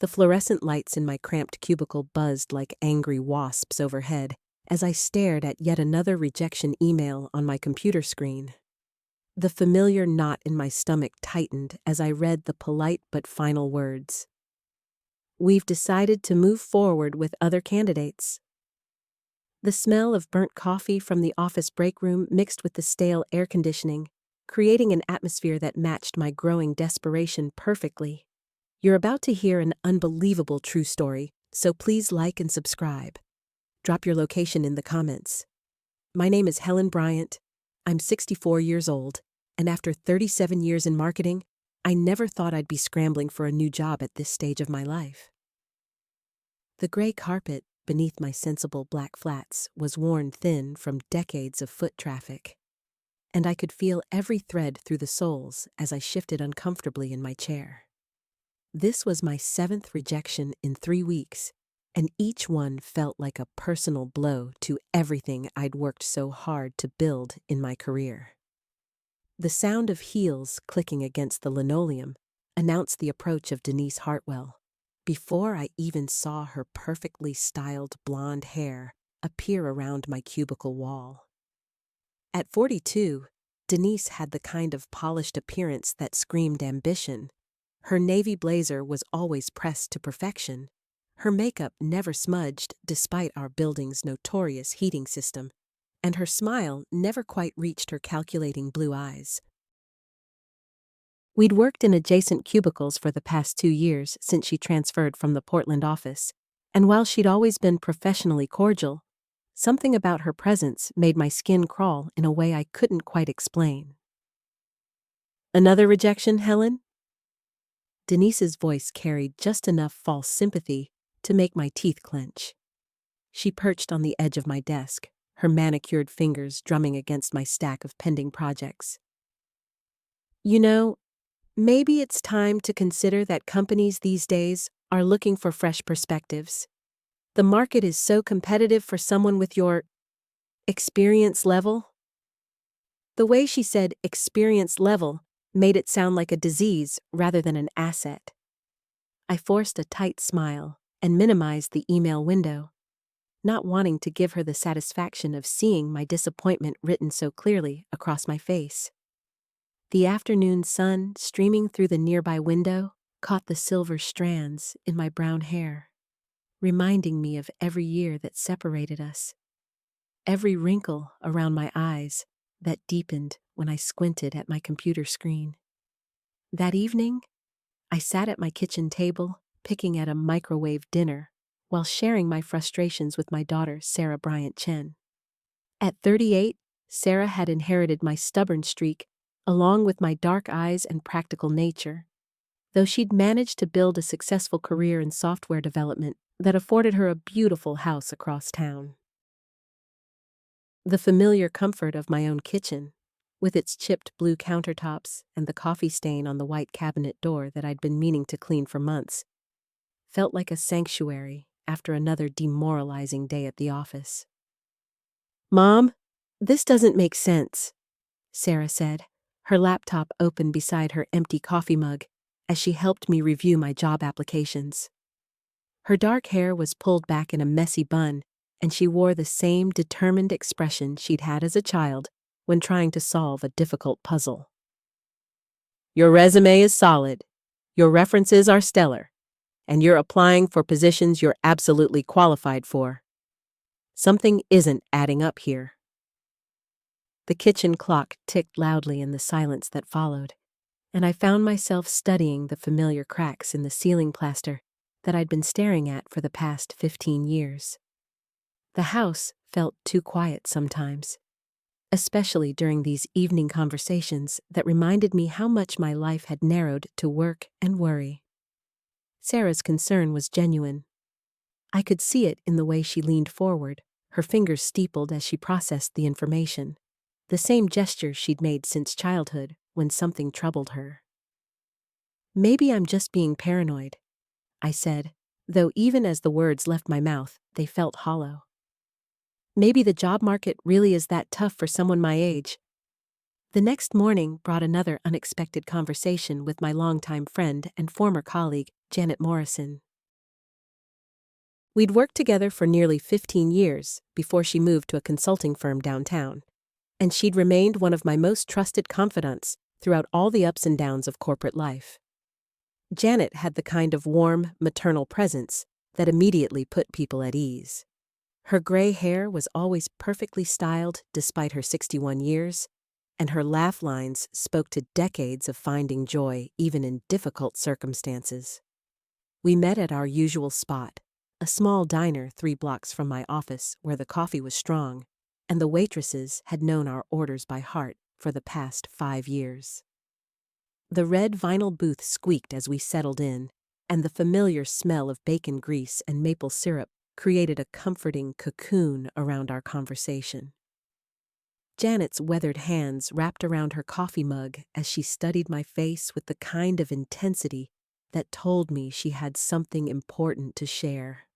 The fluorescent lights in my cramped cubicle buzzed like angry wasps overhead as I stared at yet another rejection email on my computer screen. The familiar knot in my stomach tightened as I read the polite but final words. "We've decided to move forward with other candidates." The smell of burnt coffee from the office break room mixed with the stale air conditioning, creating an atmosphere that matched my growing desperation perfectly. You're about to hear an unbelievable true story, so please like and subscribe. Drop your location in the comments. My name is Helen Bryant. I'm 64 years old, and after 37 years in marketing, I never thought I'd be scrambling for a new job at this stage of my life. The gray carpet beneath my sensible black flats was worn thin from decades of foot traffic, and I could feel every thread through the soles as I shifted uncomfortably in my chair. This was my 7th rejection in 3 weeks, and each one felt like a personal blow to everything I'd worked so hard to build in my career. The sound of heels clicking against the linoleum announced the approach of Denise Hartwell, before I even saw her perfectly styled blonde hair appear around my cubicle wall. At 42, Denise had the kind of polished appearance that screamed ambition. Her navy blazer was always pressed to perfection. Her makeup never smudged despite our building's notorious heating system, and her smile never quite reached her calculating blue eyes. We'd worked in adjacent cubicles for the past 2 years since she transferred from the Portland office, and while she'd always been professionally cordial, something about her presence made my skin crawl in a way I couldn't quite explain. "Another rejection, Helen?" Denise's voice carried just enough false sympathy to make my teeth clench. She perched on the edge of my desk, her manicured fingers drumming against my stack of pending projects. "You know, maybe it's time to consider that companies these days are looking for fresh perspectives. The market is so competitive for someone with your experience level." The way she said experience level made it sound like a disease rather than an asset. I forced a tight smile and minimized the email window, not wanting to give her the satisfaction of seeing my disappointment written so clearly across my face. The afternoon sun streaming through the nearby window caught the silver strands in my brown hair, reminding me of every year that separated us, every wrinkle around my eyes that deepened when I squinted at my computer screen. That evening, I sat at my kitchen table, picking at a microwave dinner, while sharing my frustrations with my daughter, Sarah Bryant Chen. At 38, Sarah had inherited my stubborn streak, along with my dark eyes and practical nature, though she'd managed to build a successful career in software development that afforded her a beautiful house across town. The familiar comfort of my own kitchen, with its chipped blue countertops and the coffee stain on the white cabinet door that I'd been meaning to clean for months, felt like a sanctuary after another demoralizing day at the office. "Mom, this doesn't make sense," Sarah said, her laptop open beside her empty coffee mug as she helped me review my job applications. Her dark hair was pulled back in a messy bun, and she wore the same determined expression she'd had as a child when trying to solve a difficult puzzle. "Your resume is solid, your references are stellar, and you're applying for positions you're absolutely qualified for. Something isn't adding up here." The kitchen clock ticked loudly in the silence that followed, and I found myself studying the familiar cracks in the ceiling plaster that I'd been staring at for the past 15 years. The house felt too quiet sometimes, especially during these evening conversations that reminded me how much my life had narrowed to work and worry. Sarah's concern was genuine. I could see it in the way she leaned forward, her fingers steepled as she processed the information, the same gesture she'd made since childhood when something troubled her. "Maybe I'm just being paranoid," I said, though even as the words left my mouth, they felt hollow. "Maybe the job market really is that tough for someone my age." The next morning brought another unexpected conversation with my longtime friend and former colleague, Janet Morrison. We'd worked together for nearly 15 years before she moved to a consulting firm downtown, and she'd remained one of my most trusted confidants throughout all the ups and downs of corporate life. Janet had the kind of warm, maternal presence that immediately put people at ease. Her gray hair was always perfectly styled despite her 61 years, and her laugh lines spoke to decades of finding joy even in difficult circumstances. We met at our usual spot, a small diner 3 blocks from my office where the coffee was strong, and the waitresses had known our orders by heart for the past 5 years. The red vinyl booth squeaked as we settled in, and the familiar smell of bacon grease and maple syrup created a comforting cocoon around our conversation. Janet's weathered hands wrapped around her coffee mug as she studied my face with the kind of intensity that told me she had something important to share.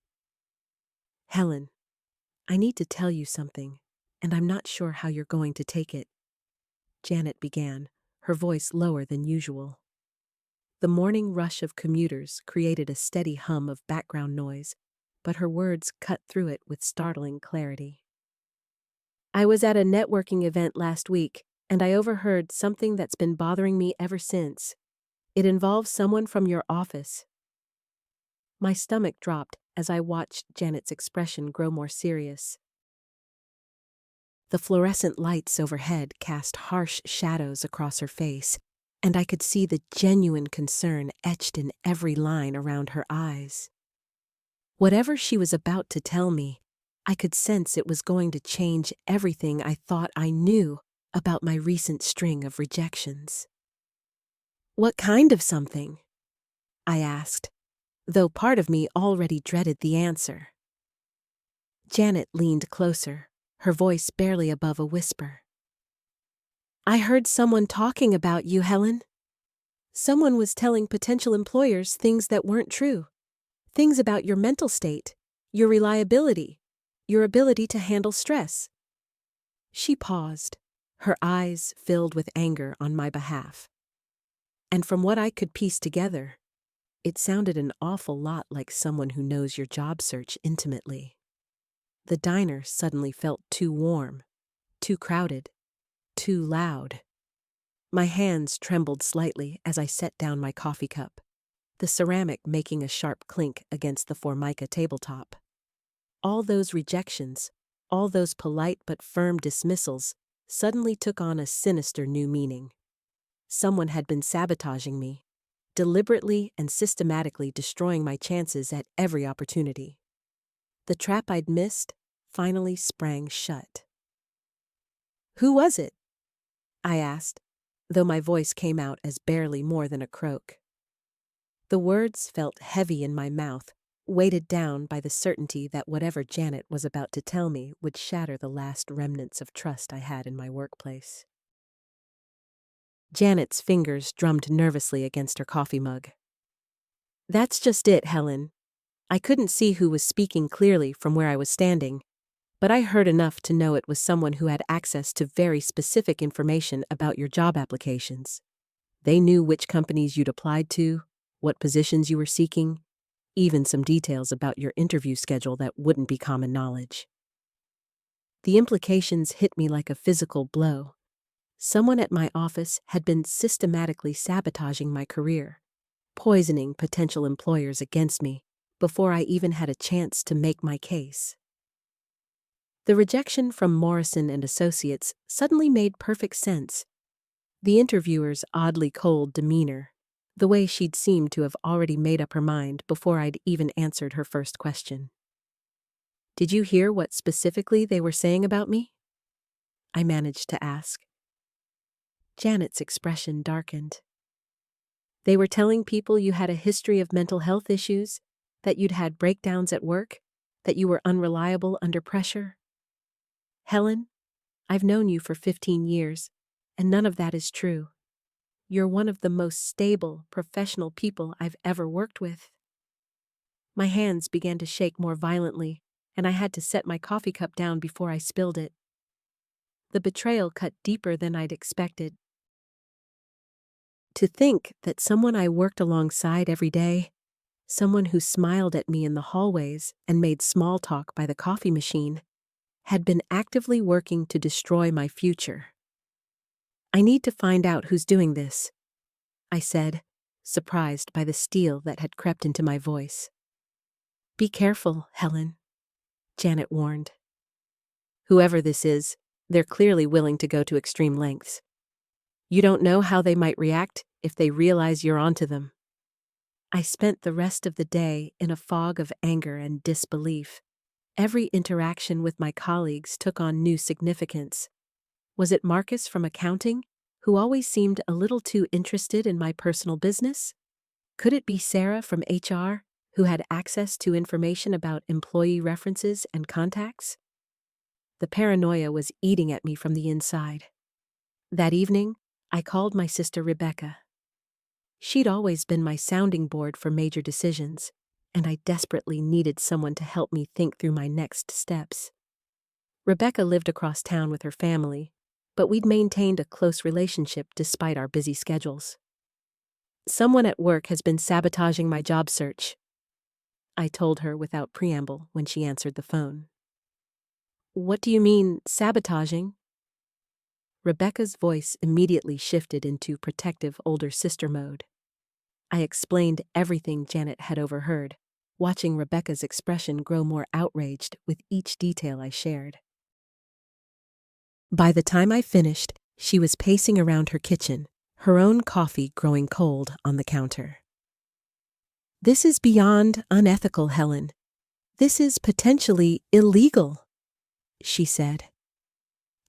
"Helen, I need to tell you something, and I'm not sure how you're going to take it," Janet began, her voice lower than usual. The morning rush of commuters created a steady hum of background noise, but her words cut through it with startling clarity. "I was at a networking event last week, and I overheard something that's been bothering me ever since. It involves someone from your office." My stomach dropped as I watched Janet's expression grow more serious. The fluorescent lights overhead cast harsh shadows across her face, and I could see the genuine concern etched in every line around her eyes. Whatever she was about to tell me, I could sense it was going to change everything I thought I knew about my recent string of rejections. "What kind of something?" I asked, though part of me already dreaded the answer. Janet leaned closer, her voice barely above a whisper. "I heard someone talking about you, Helen. Someone was telling potential employers things that weren't true. Things about your mental state, your reliability, your ability to handle stress." She paused, her eyes filled with anger on my behalf. And from what I could piece together, it sounded an awful lot like someone who knows your job search intimately. The diner suddenly felt too warm, too crowded, too loud. My hands trembled slightly as I set down my coffee cup, the ceramic making a sharp clink against the Formica tabletop. All those rejections, all those polite but firm dismissals, suddenly took on a sinister new meaning. Someone had been sabotaging me, deliberately and systematically destroying my chances at every opportunity. The trap I'd missed finally sprang shut. "Who was it?" I asked, though my voice came out as barely more than a croak. The words felt heavy in my mouth, weighted down by the certainty that whatever Janet was about to tell me would shatter the last remnants of trust I had in my workplace. Janet's fingers drummed nervously against her coffee mug. "That's just it, Helen. I couldn't see who was speaking clearly from where I was standing, but I heard enough to know it was someone who had access to very specific information about your job applications. They knew which companies you'd applied to, what positions you were seeking, even some details about your interview schedule that wouldn't be common knowledge." The implications hit me like a physical blow. Someone at my office had been systematically sabotaging my career, poisoning potential employers against me before I even had a chance to make my case. The rejection from Morrison and Associates suddenly made perfect sense. The interviewer's oddly cold demeanor, the way she'd seemed to have already made up her mind before I'd even answered her first question. "Did you hear what specifically they were saying about me?" I managed to ask. Janet's expression darkened. "They were telling people you had a history of mental health issues, that you'd had breakdowns at work, that you were unreliable under pressure. Helen, I've known you for 15 years, and none of that is true. You're one of the most stable, professional people I've ever worked with." My hands began to shake more violently, and I had to set my coffee cup down before I spilled it. The betrayal cut deeper than I'd expected. To think that someone I worked alongside every day, someone who smiled at me in the hallways and made small talk by the coffee machine, had been actively working to destroy my future. "I need to find out who's doing this," I said, surprised by the steel that had crept into my voice. "Be careful, Helen," Janet warned. "Whoever this is, they're clearly willing to go to extreme lengths. You don't know how they might react if they realize you're onto them." I spent the rest of the day in a fog of anger and disbelief. Every interaction with my colleagues took on new significance. Was it Marcus from accounting, who always seemed a little too interested in my personal business? Could it be Sarah from HR, who had access to information about employee references and contacts? The paranoia was eating at me from the inside. That evening, I called my sister Rebecca. She'd always been my sounding board for major decisions, and I desperately needed someone to help me think through my next steps. Rebecca lived across town with her family, but we'd maintained a close relationship despite our busy schedules. "Someone at work has been sabotaging my job search," I told her without preamble when she answered the phone. "What do you mean, sabotaging?" Rebecca's voice immediately shifted into protective older sister mode. I explained everything Janet had overheard, watching Rebecca's expression grow more outraged with each detail I shared. By the time I finished, she was pacing around her kitchen, her own coffee growing cold on the counter. "This is beyond unethical, Helen. This is potentially illegal," she said.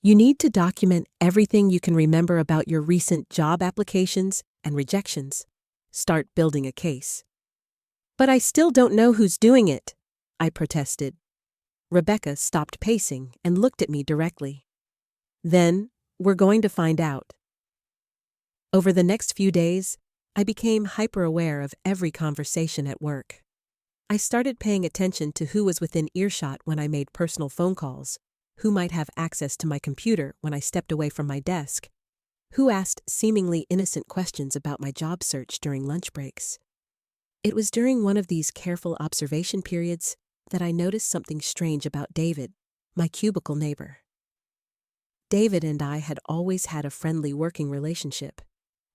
"You need to document everything you can remember about your recent job applications and rejections. Start building a case." "But I still don't know who's doing it," I protested. Rebecca stopped pacing and looked at me directly. "Then, we're going to find out." Over the next few days, I became hyper-aware of every conversation at work. I started paying attention to who was within earshot when I made personal phone calls, who might have access to my computer when I stepped away from my desk, who asked seemingly innocent questions about my job search during lunch breaks. It was during one of these careful observation periods that I noticed something strange about David, my cubicle neighbor. David and I had always had a friendly working relationship.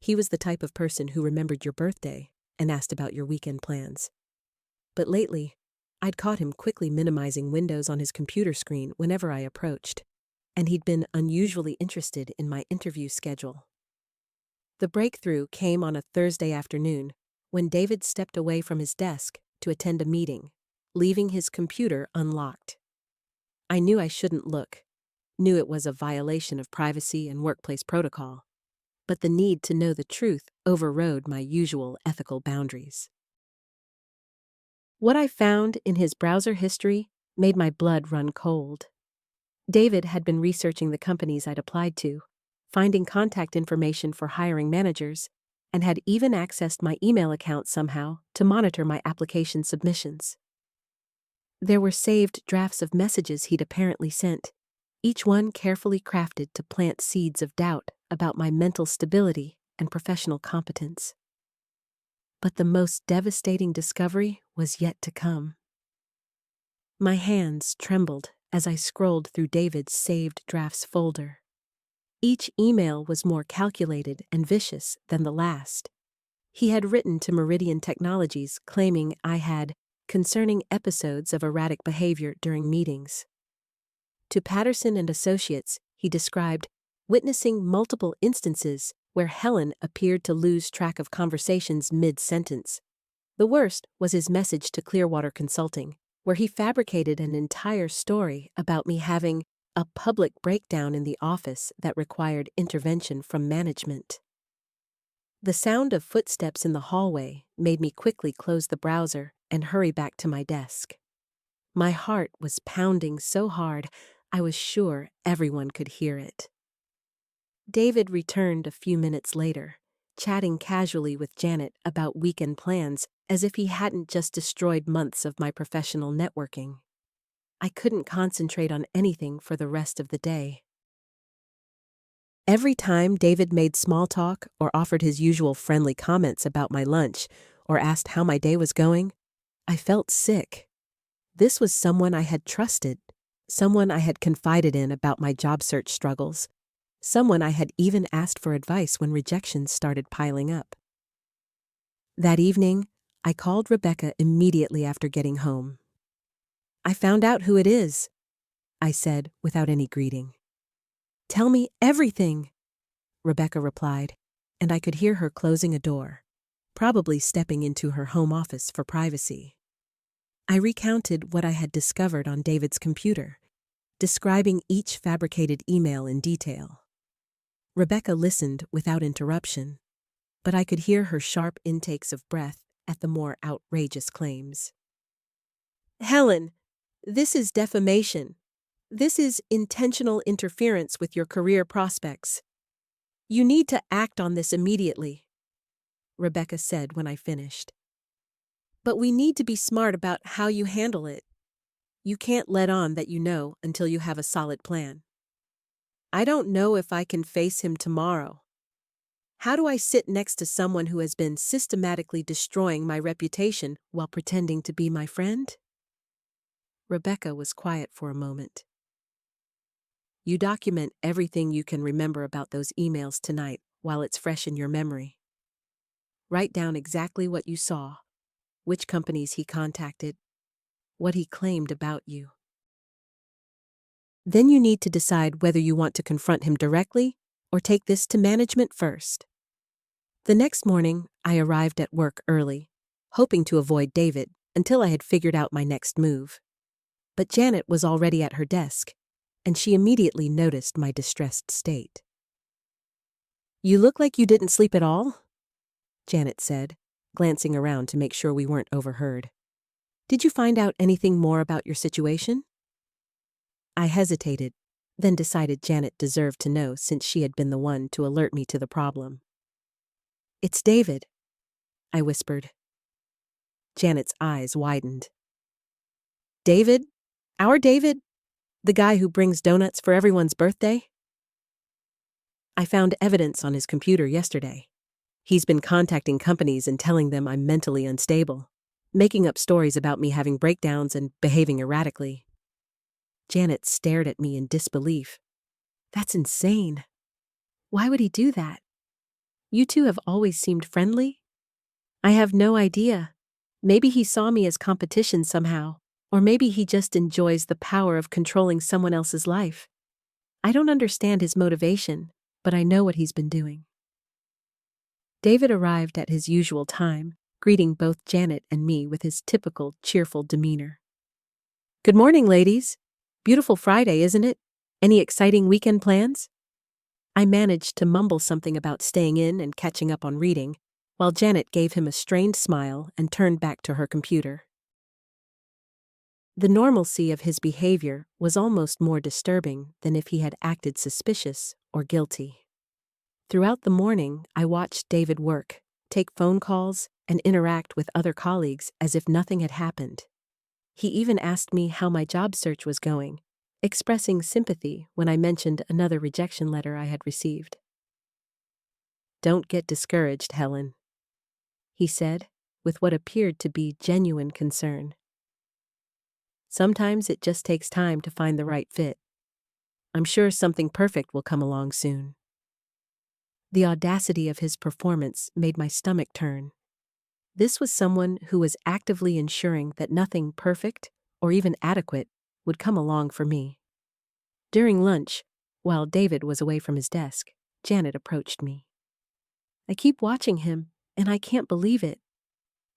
He was the type of person who remembered your birthday and asked about your weekend plans. But lately, I'd caught him quickly minimizing windows on his computer screen whenever I approached, and he'd been unusually interested in my interview schedule. The breakthrough came on a Thursday afternoon when David stepped away from his desk to attend a meeting, leaving his computer unlocked. I knew I shouldn't look, knew it was a violation of privacy and workplace protocol, but the need to know the truth overrode my usual ethical boundaries. What I found in his browser history made my blood run cold. David had been researching the companies I'd applied to, finding contact information for hiring managers, and had even accessed my email account somehow to monitor my application submissions. There were saved drafts of messages he'd apparently sent, each one carefully crafted to plant seeds of doubt about my mental stability and professional competence. But the most devastating discovery was yet to come. My hands trembled as I scrolled through David's saved drafts folder. Each email was more calculated and vicious than the last. He had written to Meridian Technologies claiming I had concerning episodes of erratic behavior during meetings. To Patterson and Associates, he described witnessing multiple instances where Helen appeared to lose track of conversations mid-sentence. The worst was his message to Clearwater Consulting, where he fabricated an entire story about me having a public breakdown in the office that required intervention from management. The sound of footsteps in the hallway made me quickly close the browser and hurry back to my desk. My heart was pounding so hard I was sure everyone could hear it. David returned a few minutes later, chatting casually with Janet about weekend plans as if he hadn't just destroyed months of my professional networking. I couldn't concentrate on anything for the rest of the day. Every time David made small talk or offered his usual friendly comments about my lunch, or asked how my day was going, I felt sick. This was someone I had trusted, someone I had confided in about my job search struggles, someone I had even asked for advice when rejections started piling up. That evening, I called Rebecca immediately after getting home. "I found out who it is," I said without any greeting. "Tell me everything," Rebecca replied, and I could hear her closing a door, probably stepping into her home office for privacy. I recounted what I had discovered on David's computer, describing each fabricated email in detail. Rebecca listened without interruption, but I could hear her sharp intakes of breath at the more outrageous claims. "Helen, this is defamation. This is intentional interference with your career prospects. You need to act on this immediately," Rebecca said when I finished. "But we need to be smart about how you handle it. You can't let on that you know until you have a solid plan. I don't know if I can face him tomorrow. How do I sit next to someone who has been systematically destroying my reputation while pretending to be my friend?" Rebecca was quiet for a moment. "You document everything you can remember about those emails tonight while it's fresh in your memory. Write down exactly what you saw, which companies he contacted, what he claimed about you. Then you need to decide whether you want to confront him directly or take this to management first." The next morning, I arrived at work early, hoping to avoid David until I had figured out my next move. But Janet was already at her desk, and she immediately noticed my distressed state. "You look like you didn't sleep at all," Janet said, glancing around to make sure we weren't overheard. "Did you find out anything more about your situation?" I hesitated, then decided Janet deserved to know since she had been the one to alert me to the problem. "It's David," I whispered. Janet's eyes widened. "David? Our David? The guy who brings donuts for everyone's birthday?" "I found evidence on his computer yesterday. He's been contacting companies and telling them I'm mentally unstable, making up stories about me having breakdowns and behaving erratically." Janet stared at me in disbelief. "That's insane. Why would he do that? You two have always seemed friendly." "I have no idea. Maybe he saw me as competition somehow, or maybe he just enjoys the power of controlling someone else's life. I don't understand his motivation, but I know what he's been doing." David arrived at his usual time, greeting both Janet and me with his typical cheerful demeanor. "Good morning, ladies. Beautiful Friday, isn't it? Any exciting weekend plans?" I managed to mumble something about staying in and catching up on reading, while Janet gave him a strained smile and turned back to her computer. The normalcy of his behavior was almost more disturbing than if he had acted suspicious or guilty. Throughout the morning, I watched David work, take phone calls, and interact with other colleagues as if nothing had happened. He even asked me how my job search was going, expressing sympathy when I mentioned another rejection letter I had received. "Don't get discouraged, Helen," he said, with what appeared to be genuine concern. "Sometimes it just takes time to find the right fit. I'm sure something perfect will come along soon." The audacity of his performance made my stomach turn. This was someone who was actively ensuring that nothing perfect, or even adequate, would come along for me. During lunch, while David was away from his desk, Janet approached me. "I keep watching him, and I can't believe it,"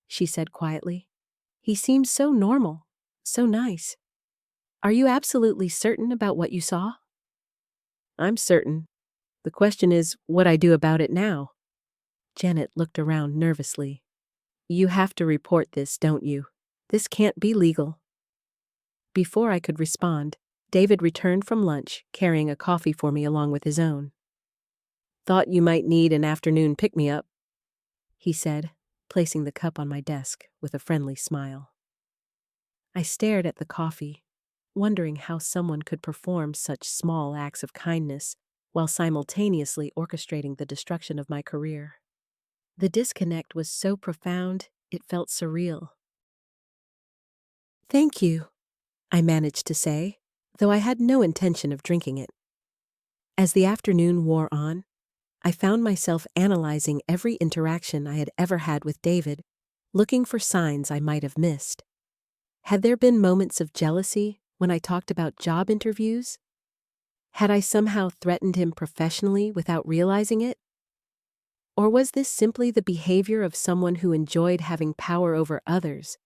she said quietly. "He seems so normal, so nice. Are you absolutely certain about what you saw?" "I'm certain. The question is what I do about it now." Janet looked around nervously. "You have to report this, don't you? This can't be legal." Before I could respond, David returned from lunch, carrying a coffee for me along with his own. "Thought you might need an afternoon pick-me-up," he said, placing the cup on my desk with a friendly smile. I stared at the coffee, wondering how someone could perform such small acts of kindness while simultaneously orchestrating the destruction of my career. The disconnect was so profound, It felt surreal. "Thank you," I managed to say, though I had no intention of drinking it. As the afternoon wore on, I found myself analyzing every interaction I had ever had with David, looking for signs I might have missed. Had there been moments of jealousy when I talked about job interviews? Had I somehow threatened him professionally without realizing it? Or was this simply the behavior of someone who enjoyed having power over others,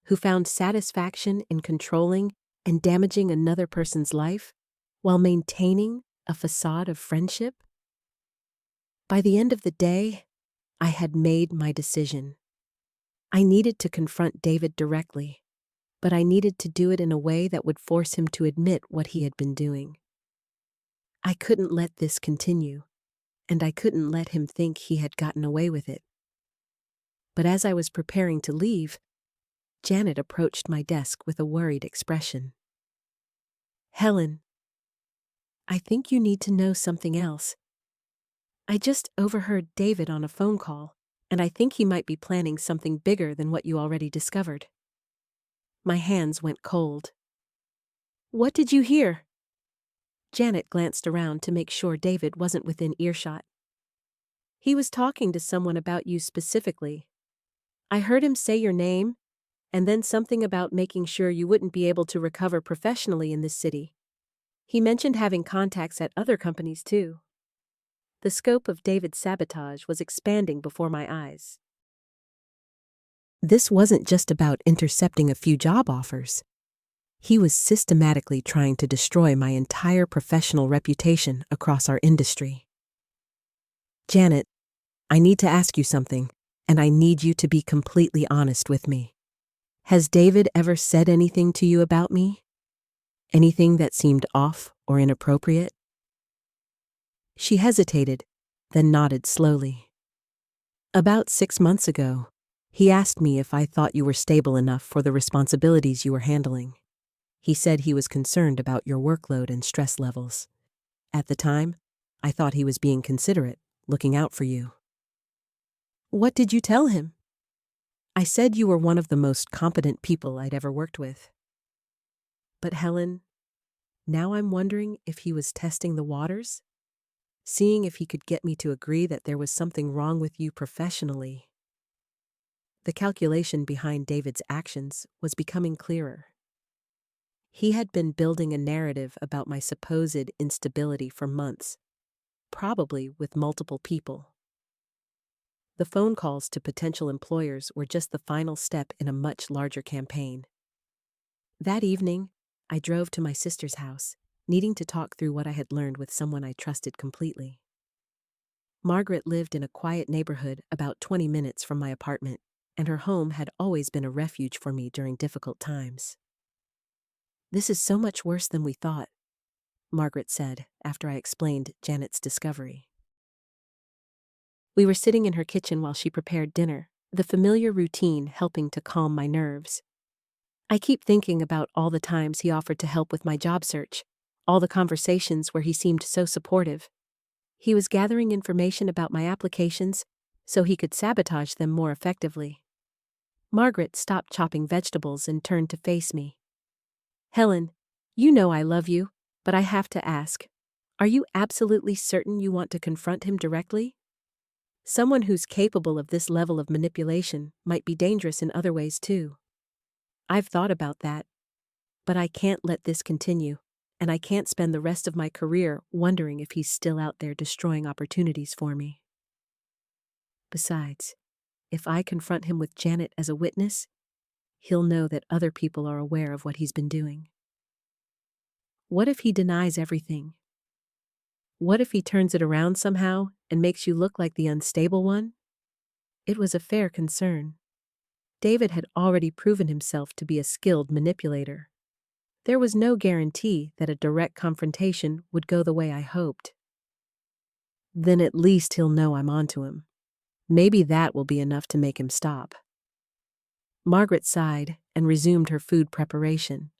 who found satisfaction in controlling and damaging another person's life while maintaining a facade of friendship? By the end of the day, I had made my decision. I needed to confront David directly, but I needed to do it in a way that would force him to admit what he had been doing. I couldn't let this continue, and I couldn't let him think he had gotten away with it. But as I was preparing to leave, Janet approached my desk with a worried expression. "Helen, I think you need to know something else. I just overheard David on a phone call, and I think he might be planning something bigger than what you already discovered." My hands went cold. "What did you hear?" Janet glanced around to make sure David wasn't within earshot. "He was talking to someone about you specifically. I heard him say your name, and then something about making sure you wouldn't be able to recover professionally in this city. He mentioned having contacts at other companies too." The scope of David's sabotage was expanding before my eyes. This wasn't just about intercepting a few job offers. He was systematically trying to destroy my entire professional reputation across our industry. "Janet, I need to ask you something, and I need you to be completely honest with me. Has David ever said anything to you about me? Anything that seemed off or inappropriate?" She hesitated, then nodded slowly. "About 6 months ago, he asked me if I thought you were stable enough for the responsibilities you were handling. He said he was concerned about your workload and stress levels. At the time, I thought he was being considerate, looking out for you." "What did you tell him?" "I said you were one of the most competent people I'd ever worked with." But Helen, now I'm wondering if he was testing the waters, seeing if he could get me to agree that there was something wrong with you professionally. The calculation behind David's actions was becoming clearer. He had been building a narrative about my supposed instability for months, probably with multiple people. The phone calls to potential employers were just the final step in a much larger campaign. That evening, I drove to my sister's house, needing to talk through what I had learned with someone I trusted completely. Margaret lived in a quiet neighborhood about 20 minutes from my apartment, and her home had always been a refuge for me during difficult times. "This is so much worse than we thought," Margaret said after I explained Janet's discovery. We were sitting in her kitchen while she prepared dinner, the familiar routine helping to calm my nerves. I keep thinking about all the times he offered to help with my job search, all the conversations where he seemed so supportive. He was gathering information about my applications so he could sabotage them more effectively. Margaret stopped chopping vegetables and turned to face me. "Helen, you know I love you, but I have to ask, are you absolutely certain you want to confront him directly? Someone who's capable of this level of manipulation might be dangerous in other ways too. I've thought about that, but I can't let this continue, and I can't spend the rest of my career wondering if he's still out there destroying opportunities for me. Besides, if I confront him with Janet as a witness, he'll know that other people are aware of what he's been doing. What if he denies everything? What if he turns it around somehow and makes you look like the unstable one?" It was a fair concern. David had already proven himself to be a skilled manipulator. There was no guarantee that a direct confrontation would go the way I hoped. Then at least he'll know I'm onto him. Maybe that will be enough to make him stop. Margaret sighed and resumed her food preparation.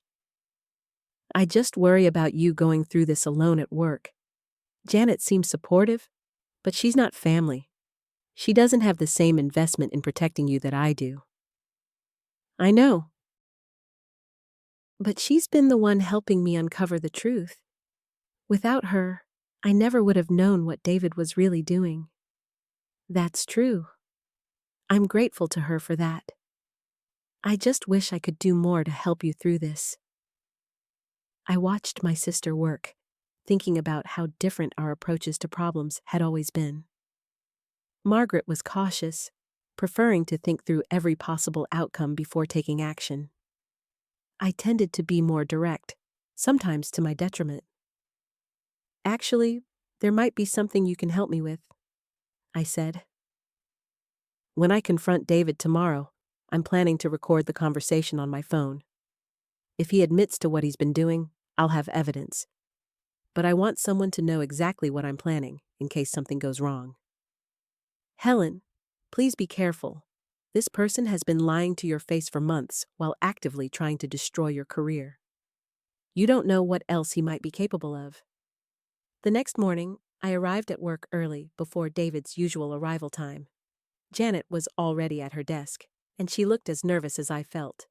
"I just worry about you going through this alone at work. Janet seems supportive, but she's not family. She doesn't have the same investment in protecting you that I do. I know. But she's been the one helping me uncover the truth. Without her, I never would have known what David was really doing. That's true. I'm grateful to her for that. I just wish I could do more to help you through this. I watched my sister work, thinking about how different our approaches to problems had always been. Margaret was cautious, preferring to think through every possible outcome before taking action. I tended to be more direct, sometimes to my detriment. Actually, there might be something you can help me with, I said. When I confront David tomorrow, I'm planning to record the conversation on my phone. If he admits to what he's been doing, I'll have evidence. But I want someone to know exactly what I'm planning, in case something goes wrong. Helen, please be careful. This person has been lying to your face for months while actively trying to destroy your career. You don't know what else he might be capable of. The next morning, I arrived at work early before David's usual arrival time. Janet was already at her desk, and she looked as nervous as I felt.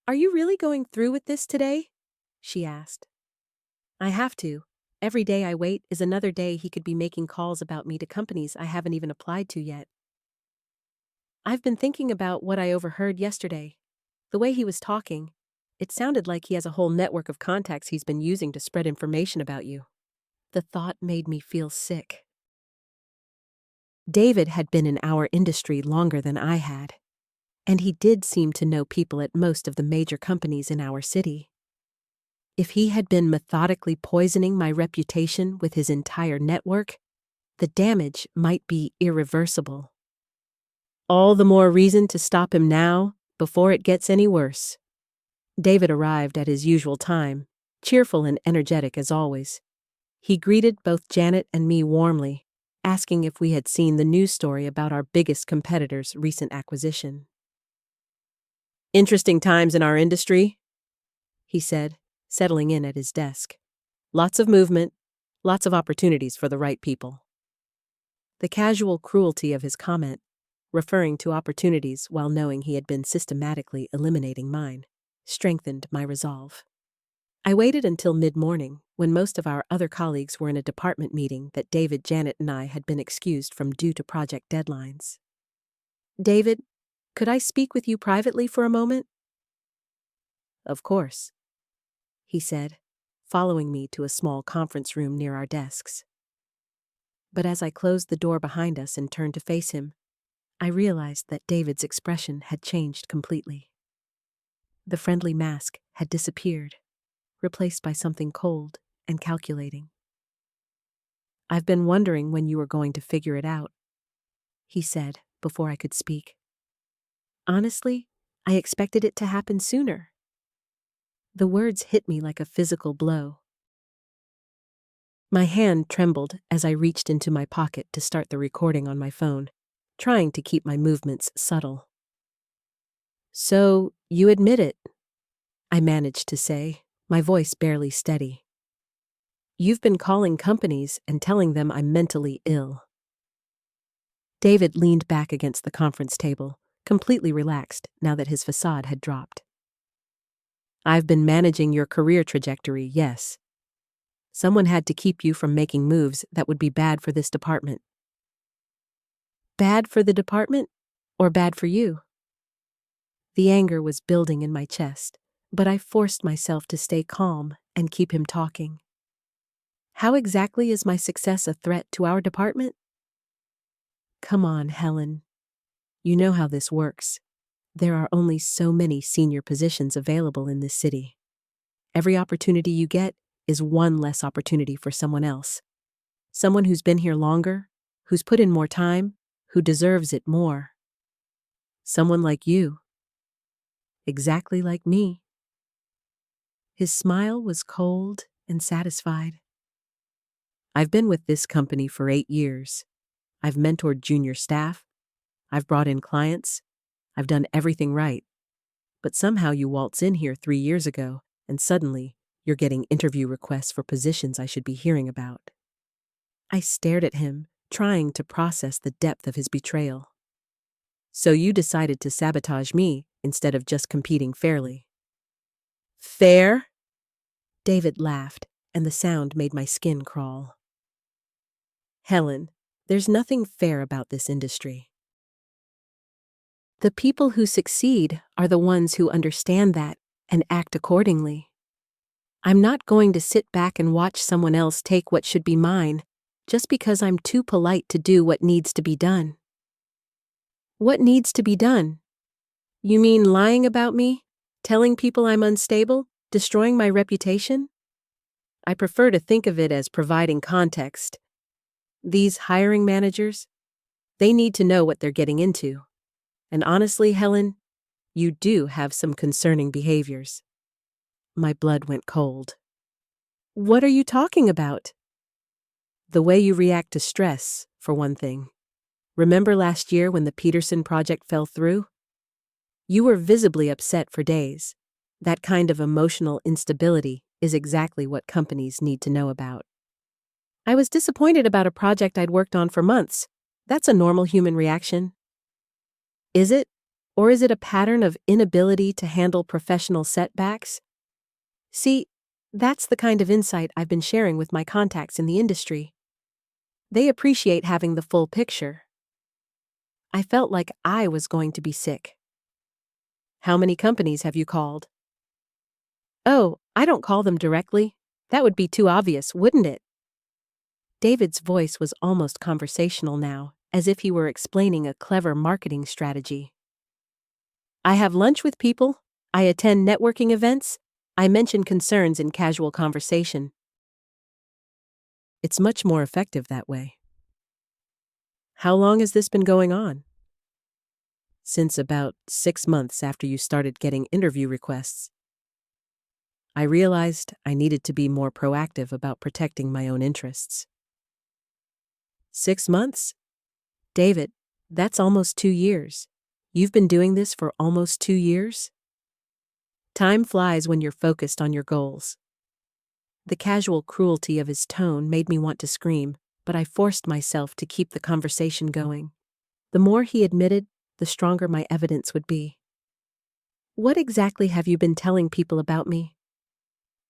"Are you really going through with this today?" she asked. "I have to. Every day I wait is another day he could be making calls about me to companies I haven't even applied to yet. I've been thinking about what I overheard yesterday. The way he was talking, it sounded like he has a whole network of contacts he's been using to spread information about you." The thought made me feel sick. David had been in our industry longer than I had, and he did seem to know people at most of the major companies in our city. If he had been methodically poisoning my reputation with his entire network, the damage might be irreversible. All the more reason to stop him now, before it gets any worse. David arrived at his usual time, cheerful and energetic as always. He greeted both Janet and me warmly, asking if we had seen the news story about our biggest competitor's recent acquisition. "Interesting times in our industry," he said, settling in at his desk. "Lots of movement, lots of opportunities for the right people." The casual cruelty of his comment, referring to opportunities while knowing he had been systematically eliminating mine, strengthened my resolve. I waited until mid-morning, when most of our other colleagues were in a department meeting that David, Janet, and I had been excused from due to project deadlines. "David, could I speak with you privately for a moment?" "Of course," he said, following me to a small conference room near our desks. But as I closed the door behind us and turned to face him, I realized that David's expression had changed completely. The friendly mask had disappeared, replaced by something cold and calculating. "I've been wondering when you were going to figure it out," he said before I could speak. "Honestly, I expected it to happen sooner." The words hit me like a physical blow. My hand trembled as I reached into my pocket to start the recording on my phone, trying to keep my movements subtle. "So, you admit it," I managed to say, my voice barely steady. "You've been calling companies and telling them I'm mentally ill." David leaned back against the conference table, completely relaxed now that his facade had dropped. "I've been managing your career trajectory, yes. Someone had to keep you from making moves that would be bad for this department." "Bad for the department, or bad for you?" The anger was building in my chest, but I forced myself to stay calm and keep him talking. "How exactly is my success a threat to our department?" "Come on, Helen. You know how this works. There are only so many senior positions available in this city. Every opportunity you get is one less opportunity for someone else. Someone who's been here longer, who's put in more time, who deserves it more. Someone like you. Exactly like me." His smile was cold and satisfied. "I've been with this company for 8 years. I've mentored junior staff. I've brought in clients. I've done everything right. But somehow you waltz in here 3 years ago, and suddenly you're getting interview requests for positions I should be hearing about." I stared at him, trying to process the depth of his betrayal. So you decided to sabotage me instead of just competing fairly. Fair? David laughed, and the sound made my skin crawl. Helen, there's nothing fair about this industry. The people who succeed are the ones who understand that and act accordingly. I'm not going to sit back and watch someone else take what should be mine just because I'm too polite to do what needs to be done. What needs to be done? You mean lying about me? Telling people I'm unstable? Destroying my reputation? I prefer to think of it as providing context. These hiring managers, they need to know what they're getting into. And honestly, Helen, you do have some concerning behaviors. My blood went cold. What are you talking about? The way you react to stress, for one thing. Remember last year when the Peterson project fell through? You were visibly upset for days. That kind of emotional instability is exactly what companies need to know about. I was disappointed about a project I'd worked on for months. That's a normal human reaction. Is it? Or is it a pattern of inability to handle professional setbacks? See, that's the kind of insight I've been sharing with my contacts in the industry. They appreciate having the full picture. I felt like I was going to be sick. How many companies have you called? Oh, I don't call them directly. That would be too obvious, wouldn't it? David's voice was almost conversational now, as if he were explaining a clever marketing strategy. I have lunch with people. I attend networking events. I mention concerns in casual conversation. It's much more effective that way. How long has this been going on? Since about 6 months after you started getting interview requests. I realized I needed to be more proactive about protecting my own interests. 6 months? David, that's almost 2 years. You've been doing this for almost 2 years? Time flies when you're focused on your goals. The casual cruelty of his tone made me want to scream, but I forced myself to keep the conversation going. The more he admitted, the stronger my evidence would be. What exactly have you been telling people about me?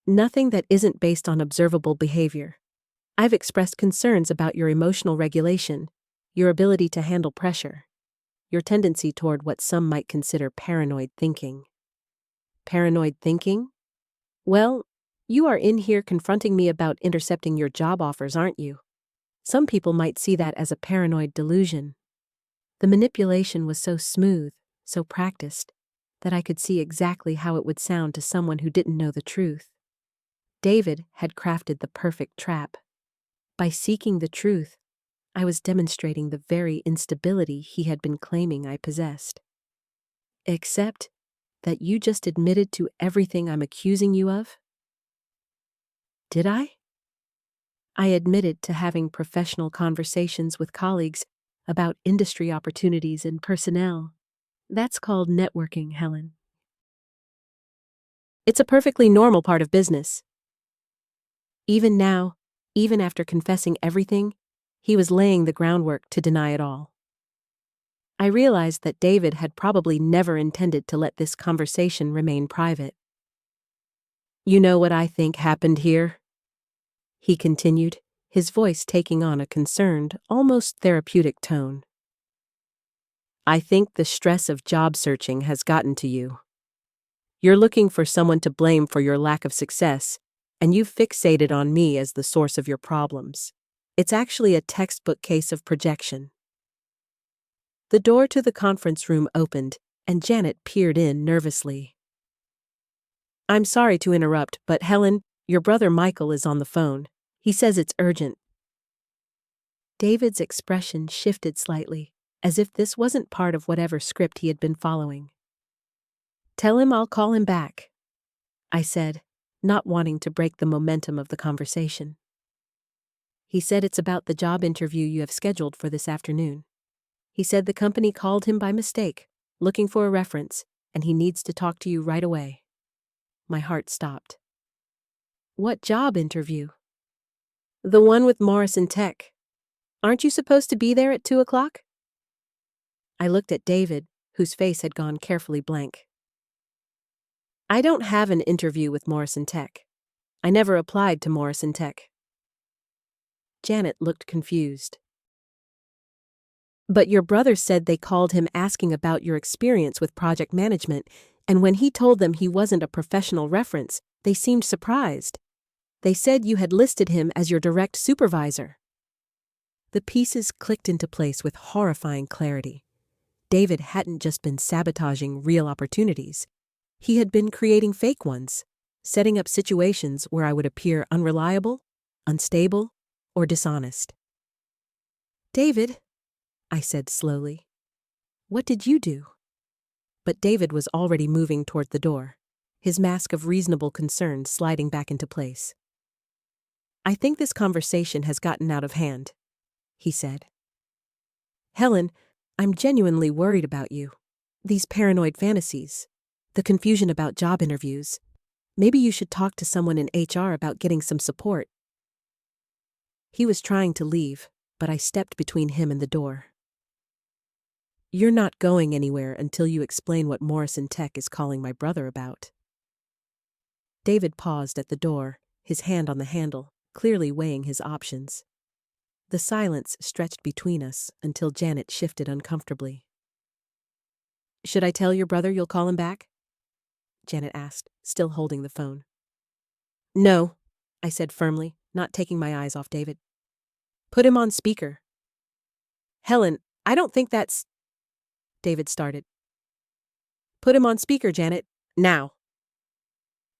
Nothing that isn't based on observable behavior. I've expressed concerns about your emotional regulation, your ability to handle pressure, your tendency toward what some might consider paranoid thinking. Paranoid thinking? Well, you are in here confronting me about intercepting your job offers, aren't you? Some people might see that as a paranoid delusion. The manipulation was so smooth, so practiced, that I could see exactly how it would sound to someone who didn't know the truth. David had crafted the perfect trap. By seeking the truth, I was demonstrating the very instability he had been claiming I possessed. Except that you just admitted to everything I'm accusing you of? Did I? I admitted to having professional conversations with colleagues about industry opportunities and personnel. That's called networking, Helen. It's a perfectly normal part of business. Even now, even after confessing everything, he was laying the groundwork to deny it all. I realized that David had probably never intended to let this conversation remain private. You know what I think happened here? He continued, his voice taking on a concerned, almost therapeutic tone. I think the stress of job searching has gotten to you. You're looking for someone to blame for your lack of success, and you've fixated on me as the source of your problems. It's actually a textbook case of projection. The door to the conference room opened, and Janet peered in nervously. I'm sorry to interrupt, but Helen, your brother Michael is on the phone. He says it's urgent. David's expression shifted slightly, as if this wasn't part of whatever script he had been following. Tell him I'll call him back, I said, not wanting to break the momentum of the conversation. He said it's about the job interview you have scheduled for this afternoon. He said the company called him by mistake, looking for a reference, and he needs to talk to you right away. My heart stopped. What job interview? The one with Morrison Tech. Aren't you supposed to be there at 2 o'clock? I looked at David, whose face had gone carefully blank. I don't have an interview with Morrison Tech. I never applied to Morrison Tech. Janet looked confused. But your brother said they called him asking about your experience with project management, and when he told them he wasn't a professional reference, they seemed surprised. They said you had listed him as your direct supervisor. The pieces clicked into place with horrifying clarity. David hadn't just been sabotaging real opportunities. He had been creating fake ones, setting up situations where I would appear unreliable, unstable, or dishonest. David, I said slowly, what did you do? But David was already moving toward the door, his mask of reasonable concern sliding back into place. I think this conversation has gotten out of hand, he said. Helen, I'm genuinely worried about you. These paranoid fantasies, the confusion about job interviews. Maybe you should talk to someone in HR about getting some support. He was trying to leave, but I stepped between him and the door. You're not going anywhere until you explain what Morrison Tech is calling my brother about. David paused at the door, his hand on the handle, clearly weighing his options. The silence stretched between us until Janet shifted uncomfortably. Should I tell your brother you'll call him back? Janet asked, still holding the phone. No, I said firmly, not taking my eyes off David. Put him on speaker. Helen, I don't think that's... David started. Put him on speaker, Janet, now.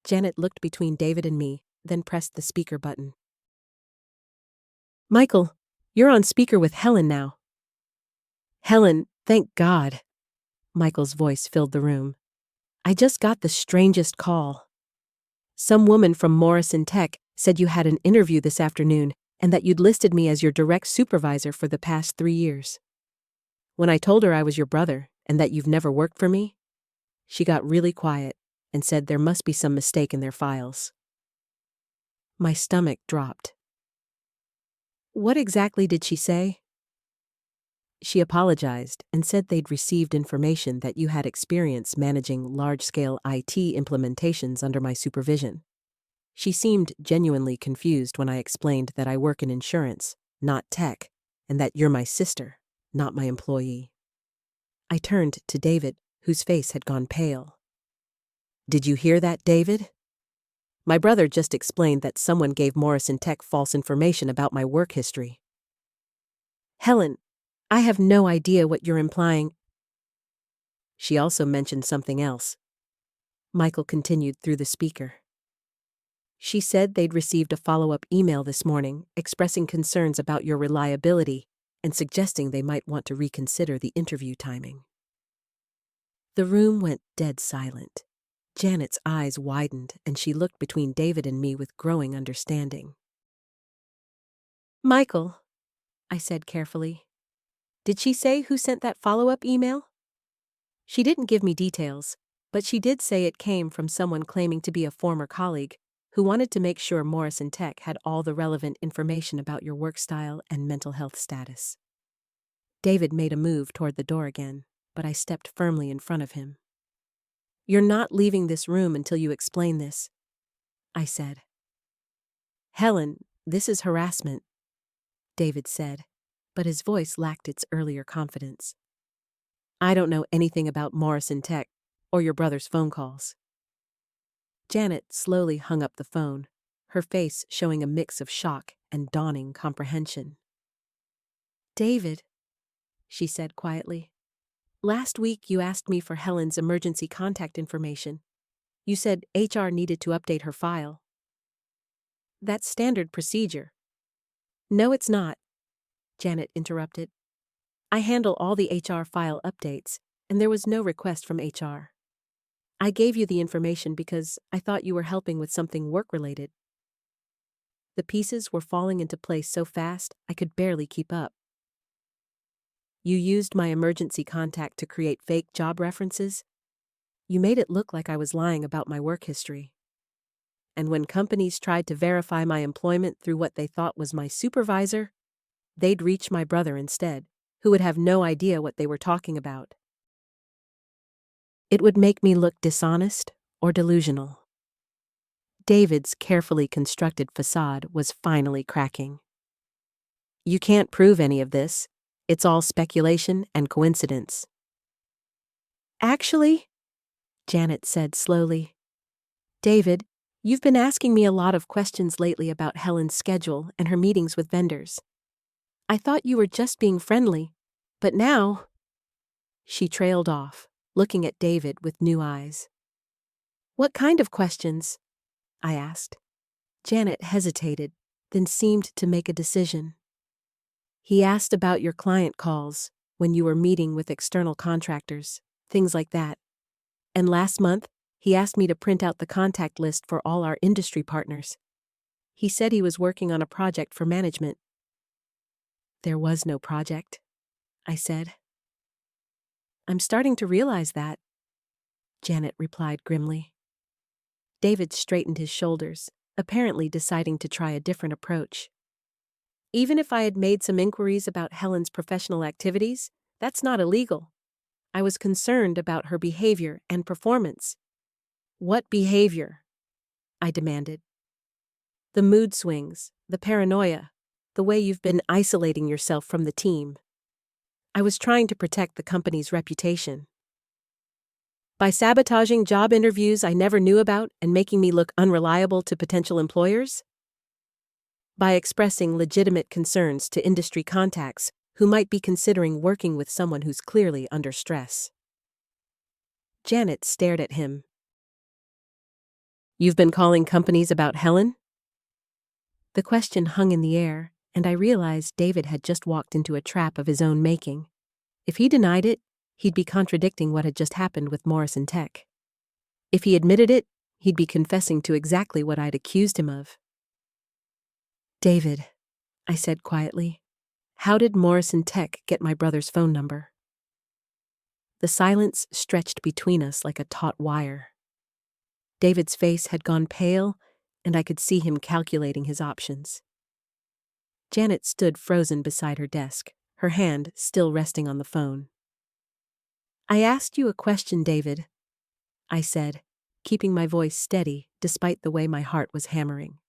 Janet looked between David and me, then pressed the speaker button. Michael, you're on speaker with Helen now. Helen, thank God. Michael's voice filled the room. I just got the strangest call. Some woman from Morrison Tech said you had an interview this afternoon and that you'd listed me as your direct supervisor for the past 3 years. When I told her I was your brother and that you've never worked for me, she got really quiet and said there must be some mistake in their files. My stomach dropped. What exactly did she say? She apologized and said they'd received information that you had experience managing large-scale IT implementations under my supervision. She seemed genuinely confused when I explained that I work in insurance, not tech, and that you're my sister, not my employee. I turned to David, whose face had gone pale. Did you hear that, David? My brother just explained that someone gave Morrison Tech false information about my work history. Helen, I have no idea what you're implying. She also mentioned something else. Michael continued through the speaker. She said they'd received a follow-up email this morning expressing concerns about your reliability and suggesting they might want to reconsider the interview timing. The room went dead silent. Janet's eyes widened and she looked between David and me with growing understanding. Michael, I said carefully, did she say who sent that follow-up email? She didn't give me details, but she did say it came from someone claiming to be a former colleague who wanted to make sure Morrison Tech had all the relevant information about your work style and mental health status. David made a move toward the door again, but I stepped firmly in front of him. You're not leaving this room until you explain this, I said. Helen, this is harassment, David said, but his voice lacked its earlier confidence. I don't know anything about Morrison Tech or your brother's phone calls. Janet slowly hung up the phone, her face showing a mix of shock and dawning comprehension. David, she said quietly, last week you asked me for Helen's emergency contact information. You said HR needed to update her file. That's standard procedure. No, it's not, Janet interrupted. I handle all the HR file updates, and there was no request from HR. I gave you the information because I thought you were helping with something work-related. The pieces were falling into place so fast I could barely keep up. You used my emergency contact to create fake job references. You made it look like I was lying about my work history. And when companies tried to verify my employment through what they thought was my supervisor, they'd reach my brother instead, who would have no idea what they were talking about. It would make me look dishonest or delusional. David's carefully constructed facade was finally cracking. You can't prove any of this. It's all speculation and coincidence. Actually, Janet said slowly, David, you've been asking me a lot of questions lately about Helen's schedule and her meetings with vendors. I thought you were just being friendly, but now... She trailed off, looking at David with new eyes. What kind of questions? I asked. Janet hesitated, then seemed to make a decision. He asked about your client calls, when you were meeting with external contractors, things like that. And last month, he asked me to print out the contact list for all our industry partners. He said he was working on a project for management. There was no project, I said. I'm starting to realize that, Janet replied grimly. David straightened his shoulders, apparently deciding to try a different approach. Even if I had made some inquiries about Helen's professional activities, that's not illegal. I was concerned about her behavior and performance. What behavior? I demanded. The mood swings, the paranoia, the way you've been isolating yourself from the team. I was trying to protect the company's reputation. By sabotaging job interviews I never knew about and making me look unreliable to potential employers? By expressing legitimate concerns to industry contacts who might be considering working with someone who's clearly under stress. Janet stared at him. You've been calling companies about Helen? The question hung in the air, and I realized David had just walked into a trap of his own making. If he denied it, he'd be contradicting what had just happened with Morrison Tech. If he admitted it, he'd be confessing to exactly what I'd accused him of. David, I said quietly, how did Morrison Tech get my brother's phone number? The silence stretched between us like a taut wire. David's face had gone pale, and I could see him calculating his options. Janet stood frozen beside her desk, her hand still resting on the phone. I asked you a question, David, I said, keeping my voice steady despite the way my heart was hammering.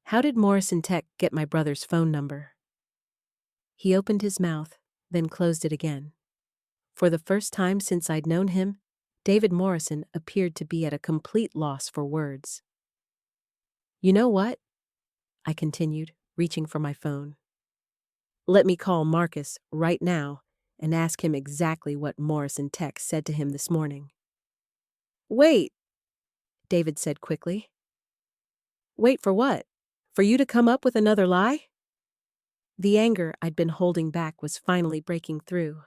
How did Morrison Tech get my brother's phone number? He opened his mouth, then closed it again. For the first time since I'd known him, David Morrison appeared to be at a complete loss for words. You know what? I continued, reaching for my phone. Let me call Marcus right now and ask him exactly what Morrison Tech said to him this morning. Wait, David said quickly. Wait for what? For you to come up with another lie? The anger I'd been holding back was finally breaking through.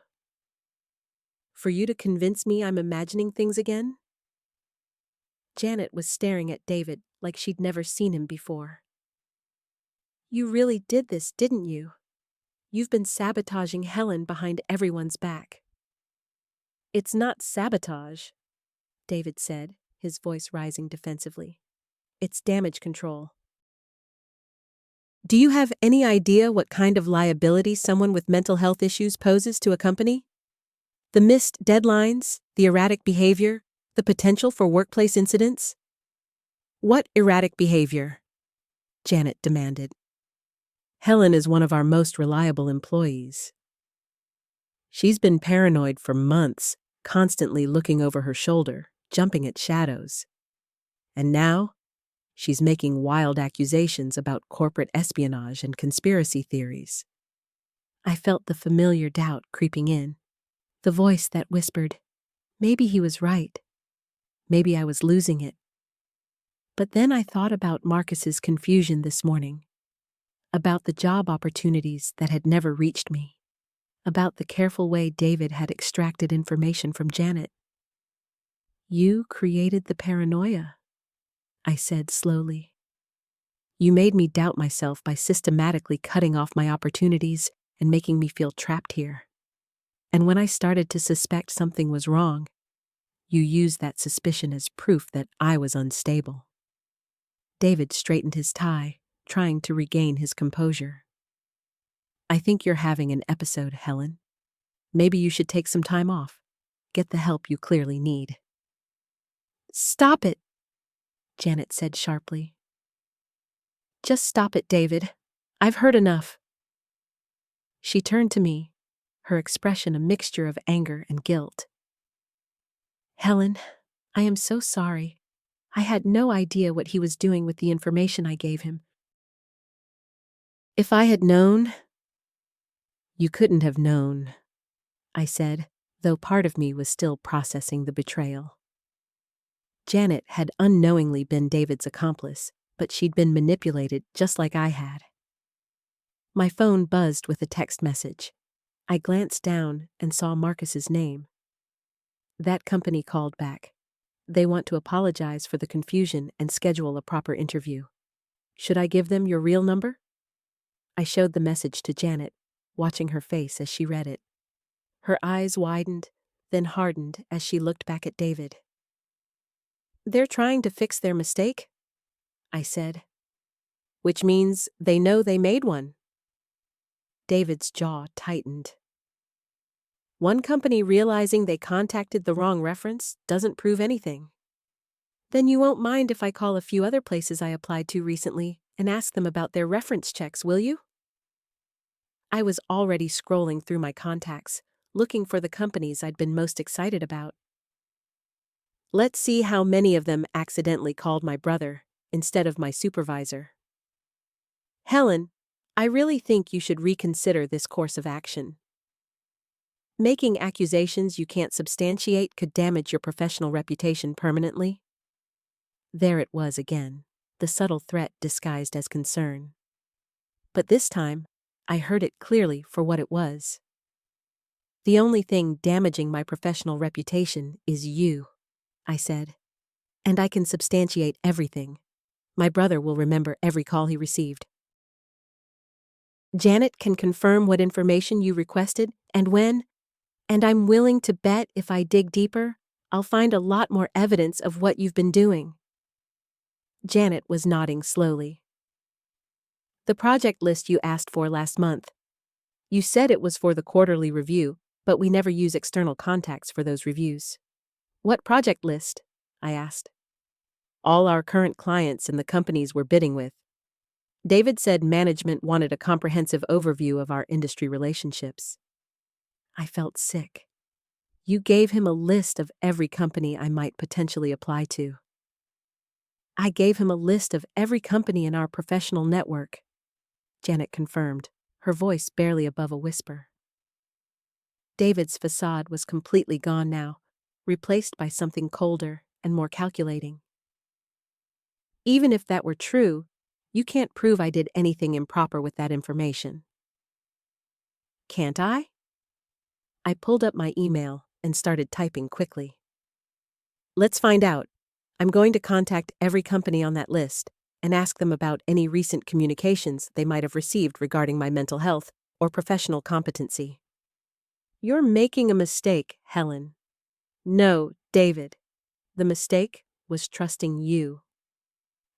For you to convince me I'm imagining things again? Janet was staring at David like she'd never seen him before. You really did this, didn't you? You've been sabotaging Helen behind everyone's back. It's not sabotage, David said, his voice rising defensively. It's damage control. Do you have any idea what kind of liability someone with mental health issues poses to a company? The missed deadlines, the erratic behavior, the potential for workplace incidents? What erratic behavior? Janet demanded. Helen is one of our most reliable employees. She's been paranoid for months, constantly looking over her shoulder, jumping at shadows. And now, she's making wild accusations about corporate espionage and conspiracy theories. I felt the familiar doubt creeping in, the voice that whispered, maybe he was right. Maybe I was losing it. But then I thought about Marcus's confusion this morning, about the job opportunities that had never reached me, about the careful way David had extracted information from Janet. You created the paranoia, I said slowly. You made me doubt myself by systematically cutting off my opportunities and making me feel trapped here. And when I started to suspect something was wrong, you used that suspicion as proof that I was unstable. David straightened his tie, trying to regain his composure. I think you're having an episode, Helen. Maybe you should take some time off. Get the help you clearly need. Stop it, Janet said sharply. Just stop it, David. I've heard enough. She turned to me, her expression a mixture of anger and guilt. Helen, I am so sorry. I had no idea what he was doing with the information I gave him. If I had known... You couldn't have known, I said, though part of me was still processing the betrayal. Janet had unknowingly been David's accomplice, but she'd been manipulated just like I had. My phone buzzed with a text message. I glanced down and saw Marcus's name. That company called back. They want to apologize for the confusion and schedule a proper interview. Should I give them your real number? I showed the message to Janet, watching her face as she read it. Her eyes widened, then hardened as she looked back at David. They're trying to fix their mistake, I said. Which means they know they made one. David's jaw tightened. One company realizing they contacted the wrong reference doesn't prove anything. Then you won't mind if I call a few other places I applied to recently and ask them about their reference checks, will you? I was already scrolling through my contacts, looking for the companies I'd been most excited about. Let's see how many of them accidentally called my brother instead of my supervisor. Helen, I really think you should reconsider this course of action. Making accusations you can't substantiate could damage your professional reputation permanently. There it was again, the subtle threat disguised as concern. But this time, I heard it clearly for what it was. The only thing damaging my professional reputation is you, I said. And I can substantiate everything. My brother will remember every call he received. Janet can confirm what information you requested and when, and I'm willing to bet if I dig deeper, I'll find a lot more evidence of what you've been doing. Janet was nodding slowly. The project list you asked for last month. You said it was for the quarterly review, but we never use external contacts for those reviews. What project list? I asked. All our current clients and the companies we're bidding with. David said management wanted a comprehensive overview of our industry relationships. I felt sick. You gave him a list of every company I might potentially apply to. I gave him a list of every company in our professional network, Janet confirmed, her voice barely above a whisper. David's facade was completely gone now, replaced by something colder and more calculating. Even if that were true, you can't prove I did anything improper with that information. Can't I? I pulled up my email and started typing quickly. Let's find out. I'm going to contact every company on that list and ask them about any recent communications they might have received regarding my mental health or professional competency. You're making a mistake, Helen. No, David. The mistake was trusting you.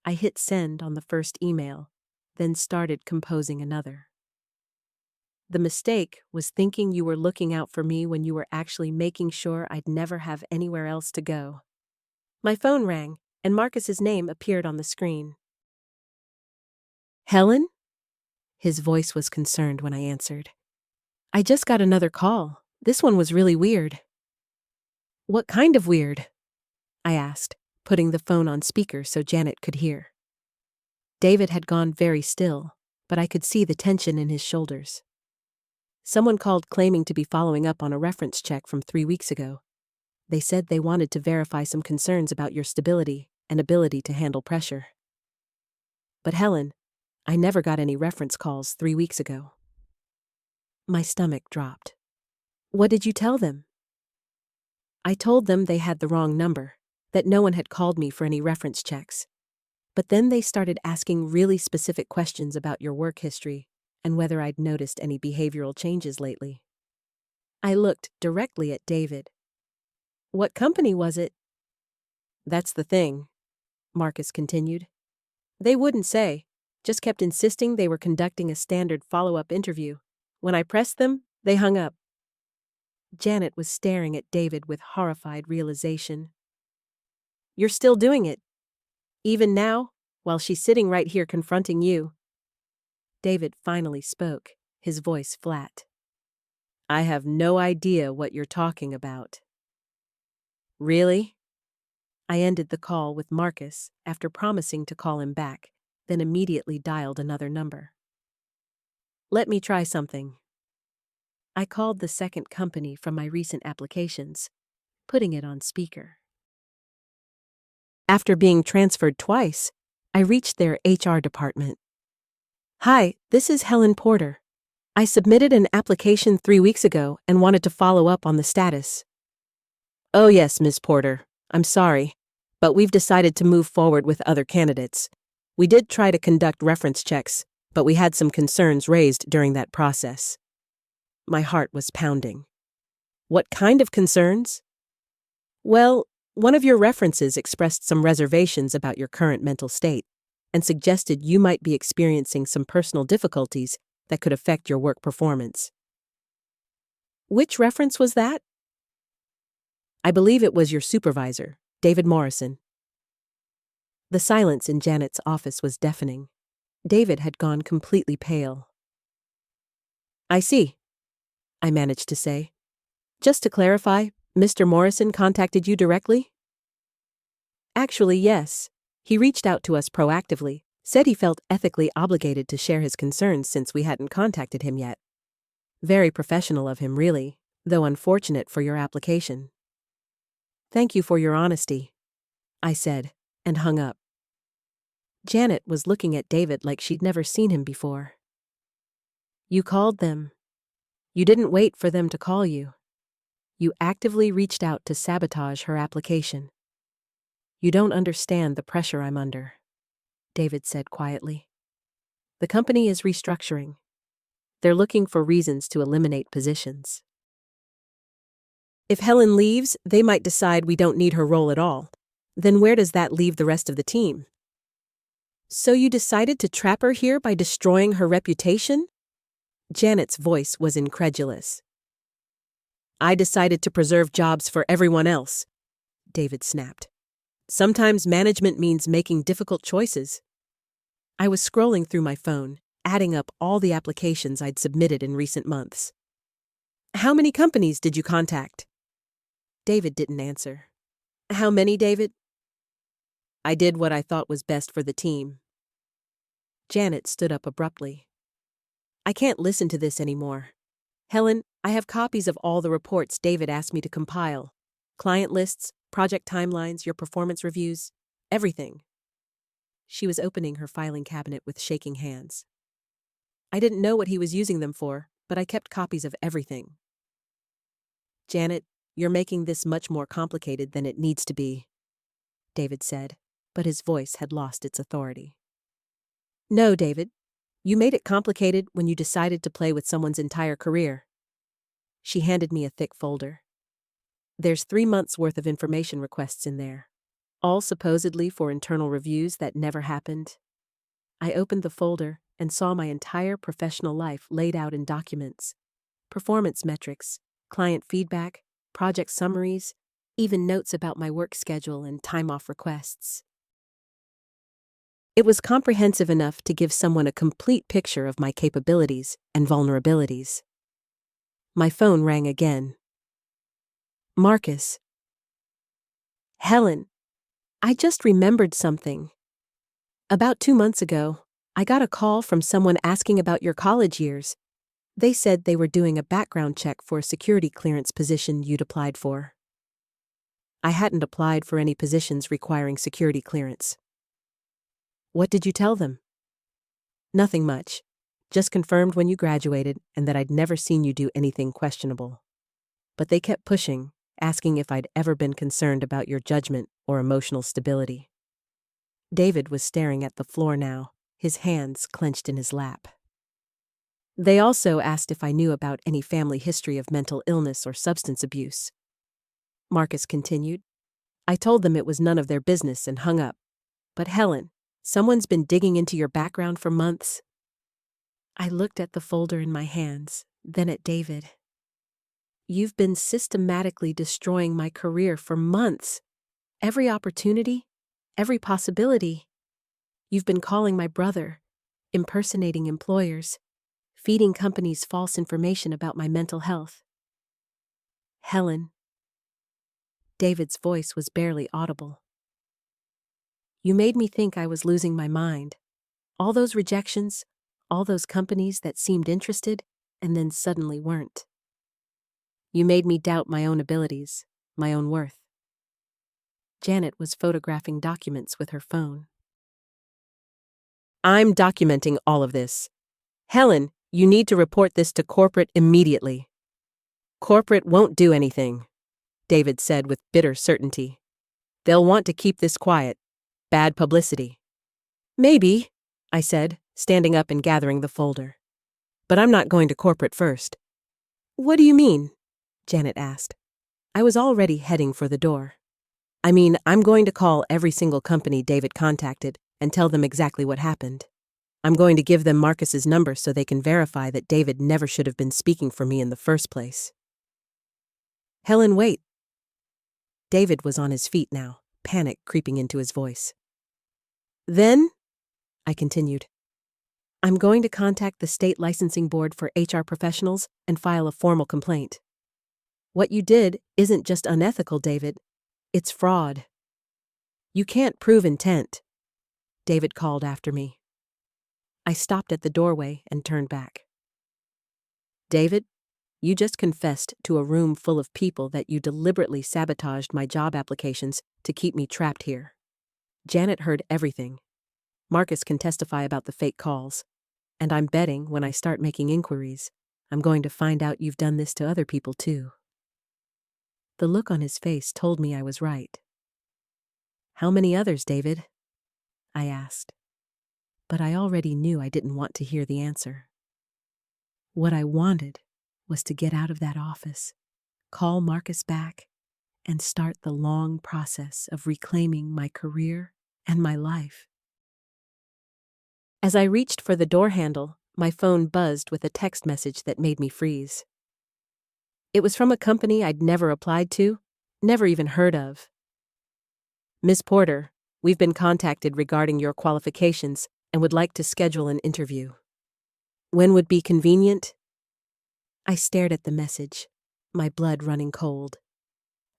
I hit send on the first email, then started composing another. The mistake was thinking you were looking out for me when you were actually making sure I'd never have anywhere else to go. My phone rang, and Marcus's name appeared on the screen. Helen? His voice was concerned when I answered. I just got another call. This one was really weird. What kind of weird? I asked, putting the phone on speaker so Janet could hear. David had gone very still, but I could see the tension in his shoulders. Someone called claiming to be following up on a reference check from 3 weeks ago. They said they wanted to verify some concerns about your stability and ability to handle pressure. But Helen, I never got any reference calls 3 weeks ago. My stomach dropped. What did you tell them? I told them they had the wrong number, that no one had called me for any reference checks. But then they started asking really specific questions about your work history and whether I'd noticed any behavioral changes lately. I looked directly at David. What company was it? That's the thing, Marcus continued. They wouldn't say, just kept insisting they were conducting a standard follow-up interview, When I pressed them, they hung up. Janet was staring at David with horrified realization. You're still doing it? Even now, while she's sitting right here confronting you? David finally spoke, his voice flat. I have no idea what you're talking about. Really? I ended the call with Marcus after promising to call him back, then immediately dialed another number. Let me try something. I called the second company from my recent applications, putting it on speaker. After being transferred twice, I reached their HR department. Hi, this is Helen Porter. I submitted an application 3 weeks ago and wanted to follow up on the status. Oh yes, Ms. Porter. I'm sorry, but we've decided to move forward with other candidates. We did try to conduct reference checks, but we had some concerns raised during that process. My heart was pounding. What kind of concerns? Well, one of your references expressed some reservations about your current mental state and suggested you might be experiencing some personal difficulties that could affect your work performance. Which reference was that? I believe it was your supervisor, David Morrison. The silence in Janet's office was deafening. David had gone completely pale. I see, I managed to say. Just to clarify, Mr. Morrison contacted you directly? Actually, yes. He reached out to us proactively, said he felt ethically obligated to share his concerns since we hadn't contacted him yet. Very professional of him, really, though unfortunate for your application. Thank you for your honesty, I said, and hung up. Janet was looking at David like she'd never seen him before. You called them. You didn't wait for them to call you. You actively reached out to sabotage her application. You don't understand the pressure I'm under, David said quietly. The company is restructuring. They're looking for reasons to eliminate positions. If Helen leaves, they might decide we don't need her role at all. Then where does that leave the rest of the team? So you decided to trap her here by destroying her reputation? Janet's voice was incredulous. I decided to preserve jobs for everyone else, David snapped. Sometimes management means making difficult choices. I was scrolling through my phone, adding up all the applications I'd submitted in recent months. How many companies did you contact? David didn't answer. How many, David? I did what I thought was best for the team. Janet stood up abruptly. I can't listen to this anymore. Helen, I have copies of all the reports David asked me to compile. Client lists, project timelines, your performance reviews, everything. She was opening her filing cabinet with shaking hands. I didn't know what he was using them for, but I kept copies of everything. Janet, you're making this much more complicated than it needs to be, David said, but his voice had lost its authority. No, David. You made it complicated when you decided to play with someone's entire career. She handed me a thick folder. There's 3 months' worth of information requests in there, all supposedly for internal reviews that never happened. I opened the folder and saw my entire professional life laid out in documents. Performance metrics, client feedback, project summaries, even notes about my work schedule and time-off requests. It was comprehensive enough to give someone a complete picture of my capabilities and vulnerabilities. My phone rang again. Marcus. Helen, I just remembered something. About 2 months ago, I got a call from someone asking about your college years. They said they were doing a background check for a security clearance position you'd applied for. I hadn't applied for any positions requiring security clearance. What did you tell them? Nothing much. Just confirmed when you graduated and that I'd never seen you do anything questionable. But they kept pushing, asking if I'd ever been concerned about your judgment or emotional stability. David was staring at the floor now, his hands clenched in his lap. They also asked if I knew about any family history of mental illness or substance abuse. Marcus continued. I told them it was none of their business and hung up. But Helen, someone's been digging into your background for months. I looked at the folder in my hands, then at David. "You've been systematically destroying my career for months. Every opportunity, every possibility. You've been calling my brother, impersonating employers, feeding companies false information about my mental health. Helen." David's voice was barely audible. "You made me think I was losing my mind. All those rejections, all those companies that seemed interested and then suddenly weren't. You made me doubt my own abilities, my own worth." Janet was photographing documents with her phone. "I'm documenting all of this. Helen, you need to report this to corporate immediately." "Corporate won't do anything," David said with bitter certainty. "They'll want to keep this quiet. Bad publicity." "Maybe," I said, standing up and gathering the folder. "But I'm not going to corporate first." "What do you mean?" Janet asked. I was already heading for the door. "I mean, I'm going to call every single company David contacted and tell them exactly what happened. I'm going to give them Marcus's number so they can verify that David never should have been speaking for me in the first place." "Helen, wait." David was on his feet now, panic creeping into his voice. "Then," I continued, "I'm going to contact the state licensing board for HR professionals and file a formal complaint. What you did isn't just unethical, David. It's fraud." "You can't prove intent," David called after me. I stopped at the doorway and turned back. "David, you just confessed to a room full of people that you deliberately sabotaged my job applications to keep me trapped here." Janet heard everything. Marcus can testify about the fake calls. And I'm betting when I start making inquiries, I'm going to find out you've done this to other people too. The look on his face told me I was right. "How many others, David?" I asked. But I already knew I didn't want to hear the answer. What I wanted was to get out of that office, call Marcus back, and start the long process of reclaiming my career and my life. As I reached for the door handle, my phone buzzed with a text message that made me freeze. It was from a company I'd never applied to, never even heard of. "Miss Porter, we've been contacted regarding your qualifications and would like to schedule an interview. When would be convenient?" I stared at the message, my blood running cold.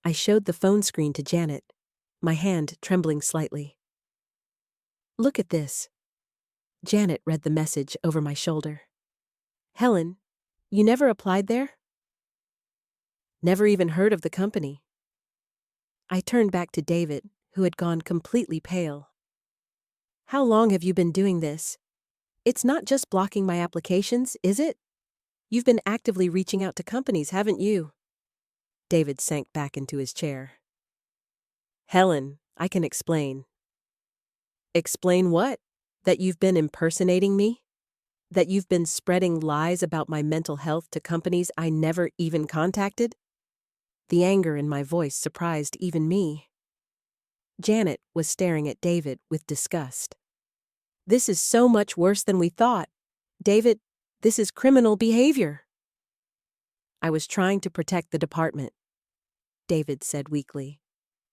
I showed the phone screen to Janet, my hand trembling slightly. "Look at this." Janet read the message over my shoulder. "Helen, you never applied there?" "Never even heard of the company." I turned back to David, who had gone completely pale. "How long have you been doing this? It's not just blocking my applications, is it? You've been actively reaching out to companies, haven't you?" David sank back into his chair. "Helen, I can explain." "Explain what? That you've been impersonating me? That you've been spreading lies about my mental health to companies I never even contacted?" The anger in my voice surprised even me. Janet was staring at David with disgust. "This is so much worse than we thought. David, this is criminal behavior." "I was trying to protect the department," David said weakly.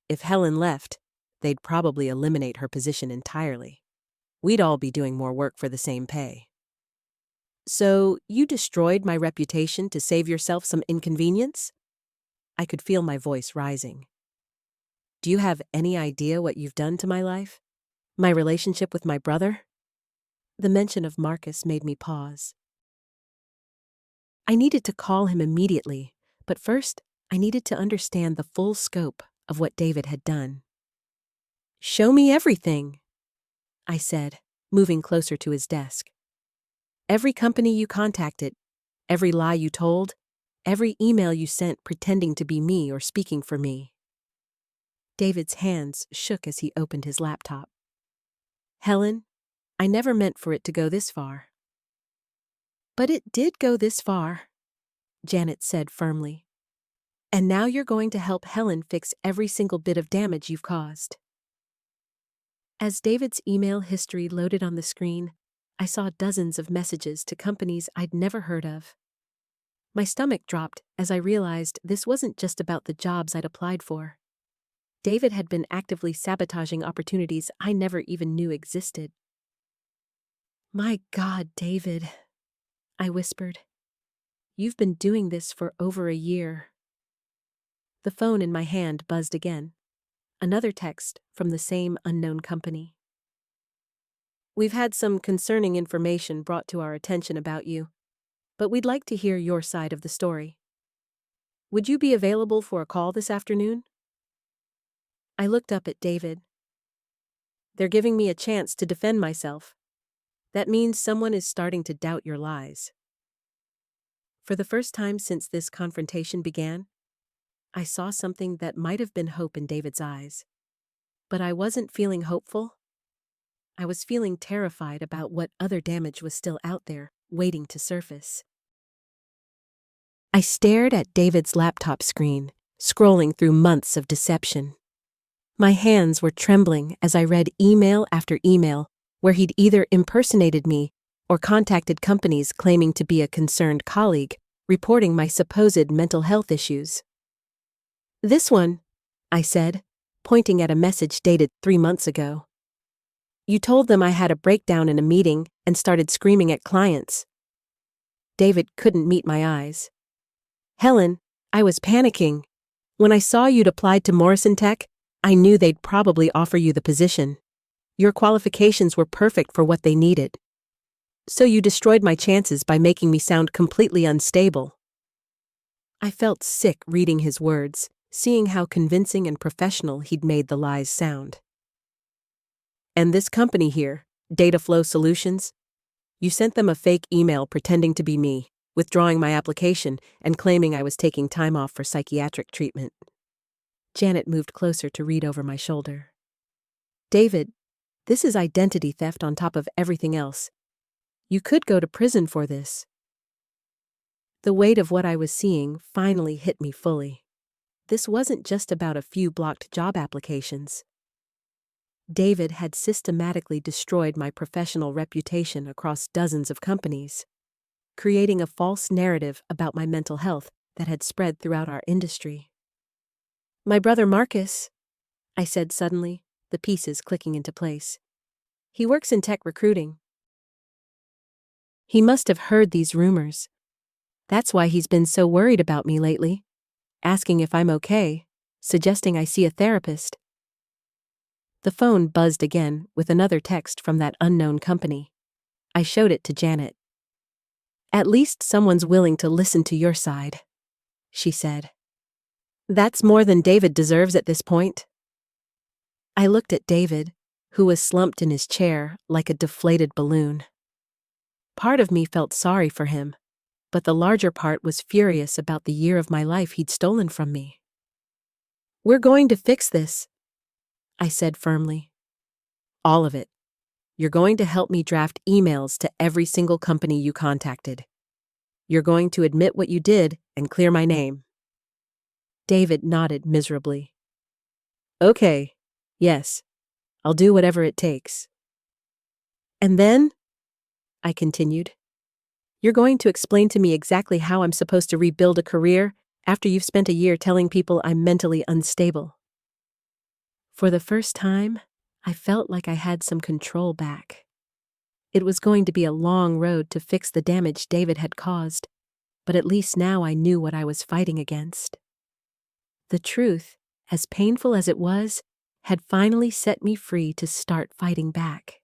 "If Helen left, they'd probably eliminate her position entirely. We'd all be doing more work for the same pay." "So you destroyed my reputation to save yourself some inconvenience?" I could feel my voice rising. "Do you have any idea what you've done to my life? My relationship with my brother?" The mention of Marcus made me pause. I needed to call him immediately, but first I needed to understand the full scope of what David had done. "Show me everything," I said, moving closer to his desk. "Every company you contacted, every lie you told, every email you sent pretending to be me or speaking for me." David's hands shook as he opened his laptop. "Helen, I never meant for it to go this far." "But it did go this far," Janet said firmly. "And now you're going to help Helen fix every single bit of damage you've caused." As David's email history loaded on the screen, I saw dozens of messages to companies I'd never heard of. My stomach dropped as I realized this wasn't just about the jobs I'd applied for. David had been actively sabotaging opportunities I never even knew existed. "My God, David," I whispered. "You've been doing this for over a year." The phone in my hand buzzed again. Another text from the same unknown company. "We've had some concerning information brought to our attention about you, but we'd like to hear your side of the story. Would you be available for a call this afternoon?" I looked up at David. "They're giving me a chance to defend myself. That means someone is starting to doubt your lies." For the first time since this confrontation began, I saw something that might have been hope in David's eyes. But I wasn't feeling hopeful. I was feeling terrified about what other damage was still out there, waiting to surface. I stared at David's laptop screen, scrolling through months of deception. My hands were trembling as I read email after email where he'd either impersonated me or contacted companies claiming to be a concerned colleague, reporting my supposed mental health issues. "This one," I said, pointing at a message dated 3 months ago. "You told them I had a breakdown in a meeting and started screaming at clients." David couldn't meet my eyes. "Helen, I was panicking. When I saw you'd applied to Morrison Tech, I knew they'd probably offer you the position. Your qualifications were perfect for what they needed. So you destroyed my chances by making me sound completely unstable." I felt sick reading his words, seeing how convincing and professional he'd made the lies sound. "And this company here, Data Flow Solutions, you sent them a fake email pretending to be me, withdrawing my application and claiming I was taking time off for psychiatric treatment." Janet moved closer to read over my shoulder. "David, this is identity theft on top of everything else. You could go to prison for this." The weight of what I was seeing finally hit me fully. This wasn't just about a few blocked job applications. David had systematically destroyed my professional reputation across dozens of companies, creating a false narrative about my mental health that had spread throughout our industry. "My brother Marcus," I said suddenly, the pieces clicking into place. "He works in tech recruiting. He must have heard these rumors. That's why he's been so worried about me lately, asking if I'm okay, suggesting I see a therapist." The phone buzzed again with another text from that unknown company. I showed it to Janet. "At least someone's willing to listen to your side," she said. "That's more than David deserves at this point." I looked at David, who was slumped in his chair like a deflated balloon. Part of me felt sorry for him, but the larger part was furious about the year of my life he'd stolen from me. "We're going to fix this," I said firmly. "All of it. You're going to help me draft emails to every single company you contacted. You're going to admit what you did and clear my name." David nodded miserably. "Okay, yes, I'll do whatever it takes." "And then," I continued, "you're going to explain to me exactly how I'm supposed to rebuild a career after you've spent a year telling people I'm mentally unstable." For the first time, I felt like I had some control back. It was going to be a long road to fix the damage David had caused, but at least now I knew what I was fighting against. The truth, as painful as it was, had finally set me free to start fighting back.